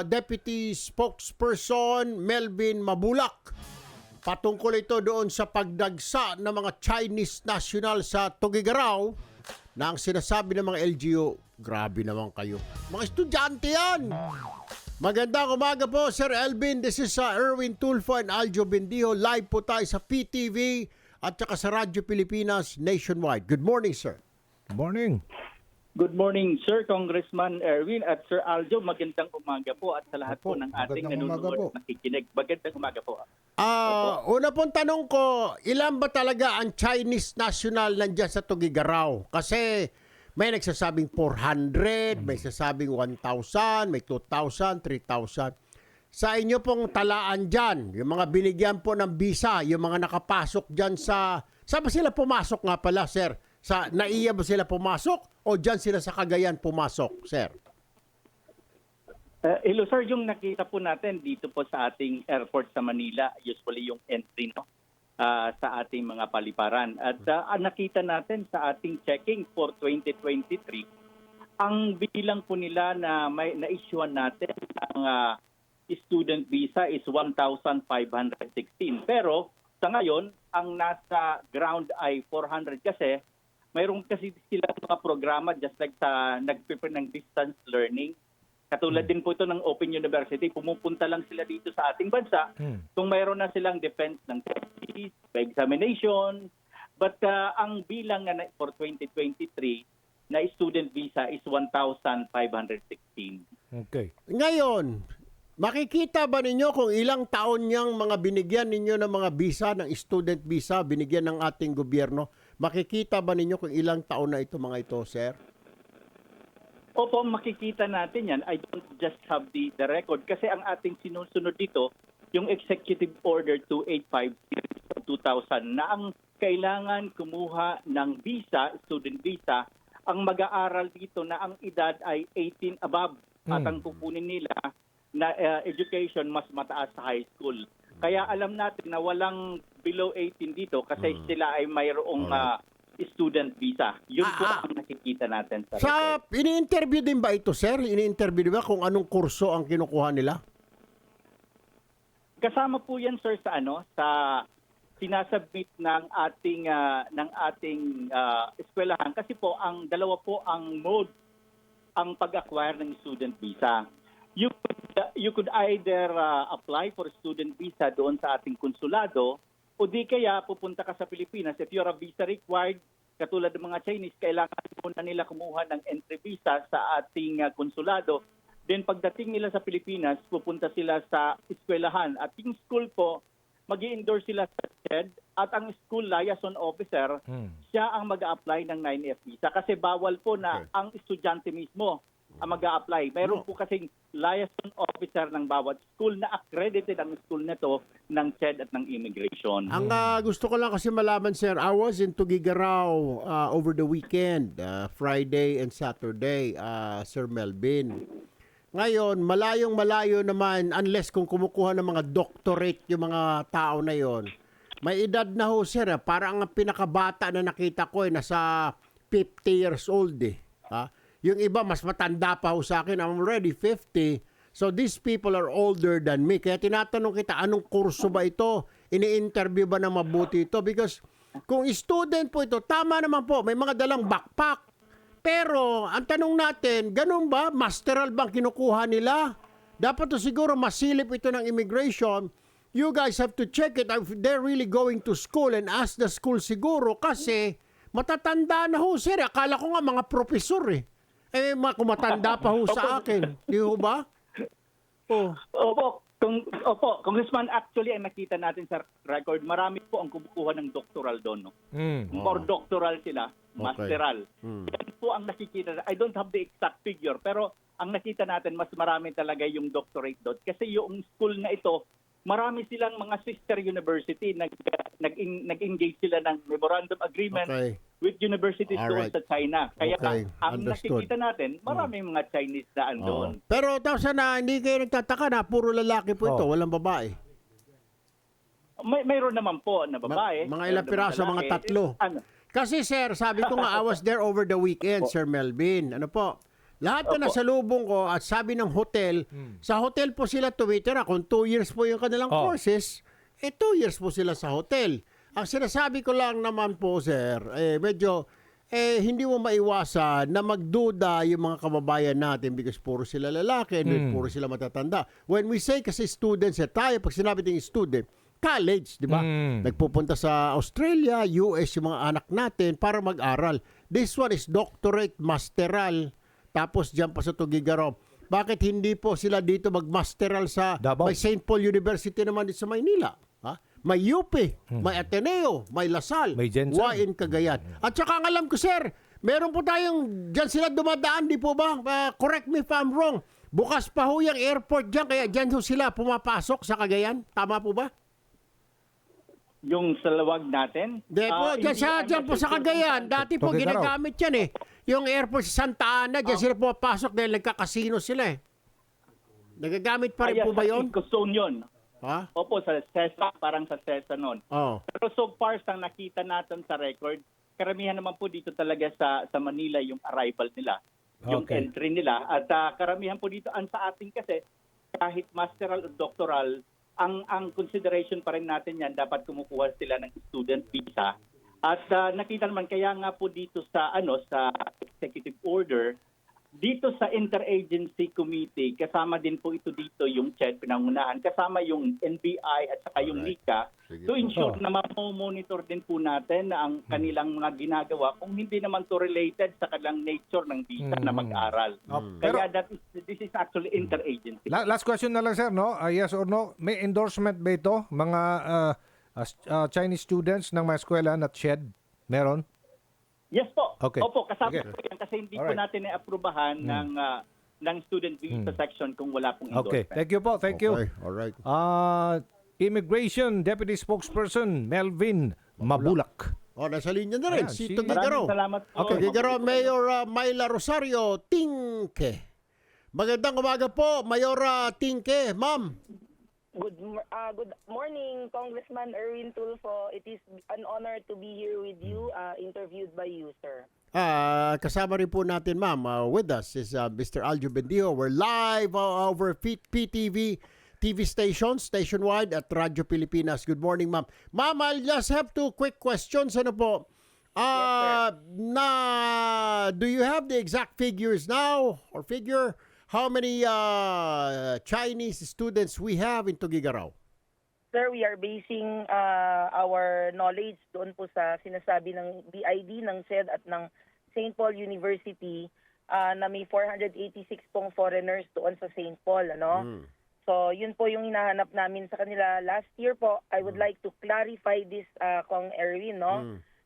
Deputy Spokesperson Melvin Mabulak. Patungkol ito doon sa pagdagsa ng mga Chinese national sa Tuguegarao na ang sinasabi ng mga LGU, grabe naman kayo. Mga estudyante yan! Magandang umaga po, Sir Elvin. This is Erwin Tulfo and Aljo Bendijo. Live po tayo sa PTV at saka sa Radyo Pilipinas nationwide. Good morning, sir. Good morning. Good morning, Sir Congressman Erwin at Sir Aljo. Magandang umaga po at sa lahat po ng ating nanonood at nakikinig. Magandang umaga po. Una pong tanong ko, ilan ba talaga ang Chinese national nandiyan sa Tuguegarao? Kasi may nagsasabing 400, may nagsasabing 1,000, may 2,000, 3,000. Sa inyo pong talaan dyan, yung mga binigyan po ng visa, yung mga nakapasok dyan saan ba sila pumasok nga pala, sir? Sa NAIA ba sila pumasok o dyan sila sa Cagayan pumasok, sir? Hello, sir. Yung nakita po natin dito po sa ating airport sa Manila, usually yung entry sa ating mga paliparan. At nakita natin sa ating checking for 2023, ang bilang po nila na na-issuean natin ng student visa is 1,516. Pero sa ngayon, ang nasa ground ay 400 kasi mayroon kasi sila mga programa just like sa nag-prepare ng distance learning. Katulad din po ito ng Open University. Pumupunta lang sila dito sa ating bansa kung mayroon na silang defense ng thesis, examination. But ang bilang na for 2023 na student visa is 1,516. Okay. Ngayon, makikita ba ninyo kung ilang taon niyang mga binigyan ninyo ng mga visa, ng student visa, binigyan ng ating gobyerno? Makikita ba ninyo kung ilang taon na ito mga ito, sir? Opo, makikita natin yan. I don't just have the record kasi ang ating sinusunod dito, yung Executive Order 2850-2000 na ang kailangan kumuha ng visa, student visa, ang mag-aaral dito na ang edad ay 18 above at ang kukunin nila na education mas mataas sa high school. Kaya alam natin na walang below 18 dito kasi sila ay mayroong student visa. Yun po ang nakikita natin sa record. Ini-interview din ba ito, sir? Ini-interview din ba kung anong kurso ang kinukuha nila? Kasama po yan, sir, sa sinasubmit ng ating eskwelahan kasi po ang dalawa po ang mode ang pag-acquire ng student visa. You could either apply for student visa doon sa ating konsulado o di kaya pupunta ka sa Pilipinas. If you're a visa required, katulad ng mga Chinese, kailangan muna nila kumuha ng entry visa sa ating konsulado. Then pagdating nila sa Pilipinas, pupunta sila sa eskwelahan. At yung school po, mag-i-endorse sila sa CHED at ang school liaison officer, siya ang mag-a-apply ng 9F visa. Kasi bawal po na ang estudyante mismo ang mag-a-apply. Mayroon po kasing liaison officer ng bawat school na accredited ang school nito ng CHED at ng immigration. Ang gusto ko lang kasi malaman, sir, I was in Tuguegarao over the weekend, Friday and Saturday, Sir Melvin. Ngayon, malayong-malayo naman, unless kung kumukuha ng mga doctorate yung mga tao na yon. May edad na ho, sir. Parang ang pinakabata na nakita ko nasa 50 years old eh. Yung iba, mas matanda pa ho sa akin. I'm already 50. So these people are older than me. Kaya tinatanong kita, anong kurso ba ito? Ini-interview ba na mabuti ito? Because kung student po ito, tama naman po, may mga dalang backpack. Pero ang tanong natin, ganun ba? Masteral bang kinukuha nila? Dapat to siguro masilip ito ng immigration. You guys have to check it if they're really going to school and ask the school siguro kasi matatanda na ho, sir. Akala ko nga mga profesor eh. Kung matanda pa ho sa akin. Di ho ba? Opo, Congressman, actually ang nakita natin sa record, marami po ang kumukuha ng doctoral doon. No? Or doctoral sila, masteral. Yan po ang nakikita. I don't have the exact figure, pero ang nakita natin, mas marami talaga yung doctorate doon. Kasi yung school na ito, marami silang mga sister university, nag-engage sila ng memorandum agreement with universities doon sa China. Kaya ang nakikita natin, marami mga Chinese na andoon. Pero tapos na hindi kayo nagtataka na puro lalaki po ito, walang babae. Mayroon naman po na babae. Mga ilang piraso, mga 3. Kasi sir, sabi ko nga, I was there over the weekend, Sir Melvin. Ano po? Lahat na nasalubong ko at sabi ng hotel, sa hotel po sila tumitira. Kung 2 years po yung kanilang courses, 2 years po sila sa hotel. Ang sinasabi ko lang naman po, sir, medyo hindi mo maiwasan na magduda yung mga kababayan natin because puro sila lalaki and puro sila matatanda. When we say kasi students, tayo, pag sinabi ng student, college, di ba? Nagpupunta sa Australia, US, yung mga anak natin para mag-aral. This one is doctorate, masteral, tapos dyan pa sa Tuguegarao. Bakit hindi po sila dito mag-masteral sa Davao? may St. Paul University naman dito sa Maynila? Ha? May UP, may Ateneo, may Lasal, May Jensen. in Cagayan. At saka ang alam ko, sir, meron po tayong, dyan sila dumadaan, di po ba? Correct me if I'm wrong. Bukas pa ho yung airport dyan, kaya dyan ho sila pumapasok sa Cagayan. Tama po ba? Yung sa lawag natin? Di po, dyan po sa Cagayan. Dati po Tuguegarao. ginagamit yan eh. Yung airport sa Santa Ana, dyan sila pumapasok dahil nagkakasino sila eh. Nagagamit pa rin po ba yun? Zone yun. Ha? Opo, sa CESA, parang sa CESA noon. Oh. Pero so far, sa nakita natin sa record, karamihan naman po dito talaga sa Manila yung arrival nila, yung Okay. entry nila. At karamihan po dito, sa atin kasi, kahit masteral o doctoral, ang consideration pa rin natin yan, dapat kumukuha sila ng student visa. At nakita naman, kaya nga po dito sa sa executive order, dito sa Interagency Committee, kasama din po ito dito yung CHED pinangunahan, kasama yung NBI at saka yung NICA, to ensure na monitor din po natin na ang kanilang mga ginagawa kung hindi naman to related sa kanilang nature ng visa na mag-aral. Kaya this is actually interagency. Last question na lang, sir, no? Yes or no? May endorsement ba ito? Mga Chinese students ng mga eskwela na CHED? Meron? Yes po. Okay. Opo, kasama Okay. po yan kasi hindi po Alright. natin na-aprubahan ng student visa section kung wala pong Okay. endorsement. Thank you po. Thank you. Okay, alright. Immigration Deputy Spokesperson Melvin Mabulak. Oh, nasa linya na rin. Ayan, Si si- Tuguegarao. Maraming salamat po. Okay, Tuguegarao Mayor Myla Rosario Tingke. Magandang umaga po, Mayora Tingke. Ma'am. Good morning, Congressman Erwin Tulfo. It is an honor to be here with you, interviewed by you, sir. Kasama rin po natin, ma'am, with us is Mr. Aljo Bendio. We're live over PTV TV stations, stationwide at Radyo Pilipinas. Good morning, ma'am. Ma'am, I'll just have 2 quick questions. Ano po? Do you have the exact figures now or figure how many Chinese students we have in Tuguegarao? Sir, we are basing our knowledge doon po sa sinasabi ng BID, ng SED at ng St. Paul University na may 486 pong foreigners doon sa St. Paul. So, yun po yung hinahanap namin sa kanila. Last year po, I would like to clarify this, Kong Erwin.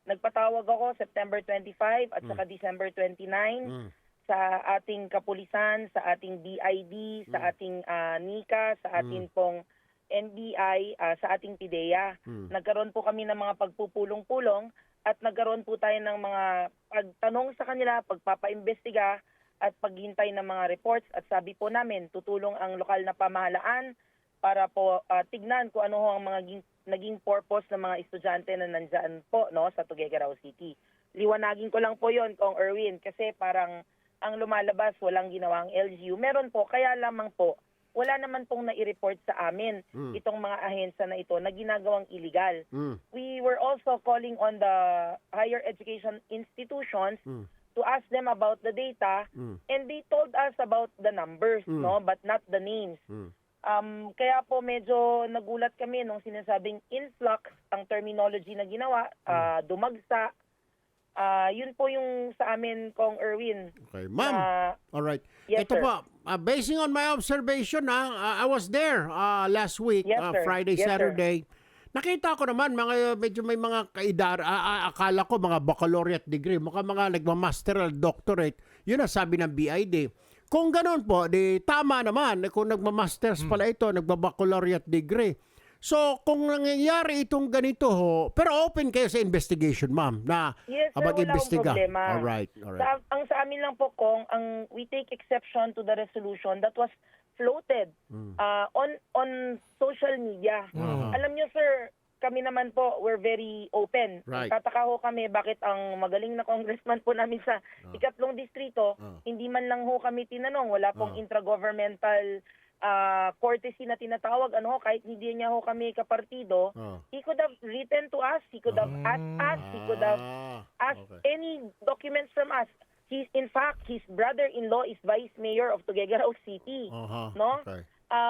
Nagpatawag ako September 25 at saka December 29 sa ating kapulisan, sa ating BID, sa ating NICA, sa ating pong NBI, sa ating PIDEA. Nagkaroon po kami ng mga pagpupulong-pulong at nagkaroon po tayo ng mga pagtanong sa kanila, pagpapaimbestiga at paghintay ng mga reports. At sabi po namin, tutulong ang lokal na pamahalaan para po tignan kung ano ho ang mga naging purpose ng mga estudyante na nandyan po sa Tuguegarao City. Liwanagin ko lang po yon, Kong Erwin, kasi parang ang lumalabas, walang ginawang LGU. Meron po, kaya lamang po, wala naman pong nai-report sa amin itong mga ahensya na ito na ginagawang illegal. We were also calling on the higher education institutions to ask them about the data and they told us about the numbers, but not the names. Kaya po medyo nagulat kami nung sinasabing influx, ang terminology na ginawa, dumagsa. Yun po yung sa amin, Kong Erwin. Okay, ma'am. All right. Yes, Ito sir. po, basing on my observation, I was there last week, Yes, sir. Friday, Yes, sir. Saturday. Nakita ko naman, medyo may mga kaidar, akala ko mga baccalaureate degree, mga nagmamasteral doctorate. Yun ang sabi ng BID. Kung ganoon po, tama naman. Kung nagmamasters pala ito, nagbabaccalaureate degree. So, kung nangyayari itong ganito ho, pero open kayo sa investigation, ma'am, na Yes, sir, wala mag-imbestiga. akong problema. All right. Ang sa amin lang po, Kong, we take exception to the resolution that was floated on social media. Alam niyo, sir, kami naman po, we're very open. Right. Tataka ho kami bakit ang magaling na congressman po namin sa ikatlong distrito, hindi man lang ho kami tinanong. Wala pong intragovernmental courtesy na tinatawag. Ano ho, kahit hindi niya ho kami kapartido, he could have written to us, he could have asked us, he could have asked any documents from us. In fact, his brother-in-law is vice mayor of Tuguegarao City. No? Okay.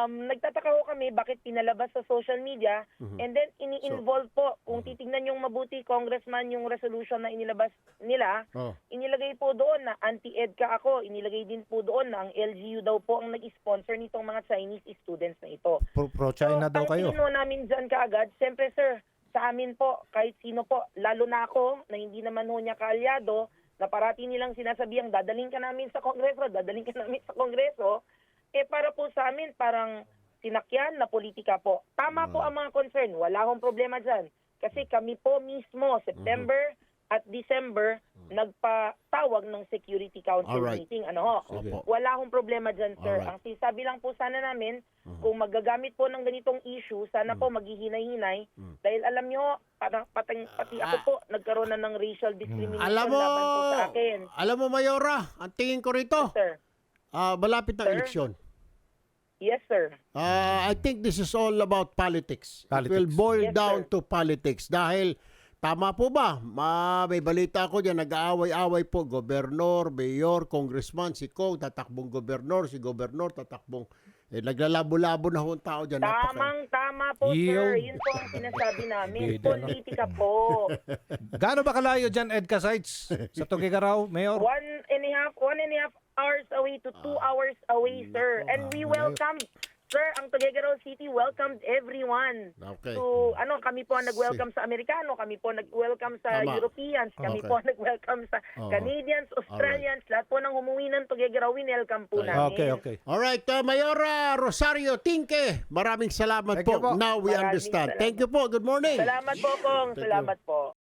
Nagtataka ho kami bakit pinalabas sa social media and then ini-involve po. Kung titingnan yung mabuti, Congressman, yung resolution na inilabas nila, inilagay po doon na anti-EDCA ako. Inilagay din po doon na ang LGU daw po ang nag-sponsor nitong mga Chinese students na ito. Pro-China daw kayo. Ang tingin namin dyan kaagad, siyempre sir, sa amin po, kahit sino po, lalo na ako, na hindi naman ho niya kaalyado, na parati nilang sinasabihang dadaling ka namin sa Kongreso, para po sa amin, parang sinakyan na politika po. Tama po ang mga concern. Wala akong problema dyan. Kasi kami po mismo, September at December, nagpatawag ng Security Council meeting. Sige. Wala akong problema dyan, sir. Alright. Ang sinasabi lang po sana namin, kung magagamit po ng ganitong issue, sana po maghihinay-hinay. Dahil alam nyo, pati ako po, nagkaroon na ng racial discrimination Alam mo, laban po sa akin. Mayora, ang tingin ko rito, Yes, sir. malapit na Sir? eleksyon. Yes, sir. I think this is all about politics. It will Politics. boil Yes, down sir. to politics. Dahil, tama po ba? May balita ko dyan, nag-aaway-away po, gobernador, mayor, congressman, si Kong, tatakbong gobernador, si gobernador, tatakbong, naglalabo-labo na ho ang tao dyan. Tama po, sir. Yun po ang sinasabi namin. Bida, no? Politika po. Gaano ba kalayo dyan, EDCA sites? Sa Tuguegarao, Mayor? 1.5 hours away to 2 hours away, sir. And we welcome, sir, ang Tuguegarao City welcomed everyone. Okay. So, kami po ang nag-welcome sa Amerikano, kami po nag-welcome sa Tama. Europeans, kami Okay. po ang nag-welcome sa Canadians, Australians, lahat po ng humuwi ng Tuguegarao, welcome po namin. Okay. Alright, Mayora Rosario Tinke, maraming salamat Thank you po. po. Now we Maraming understand. salamat. Thank you po. Good morning. Salamat po, Kong. Thank you. Salamat po.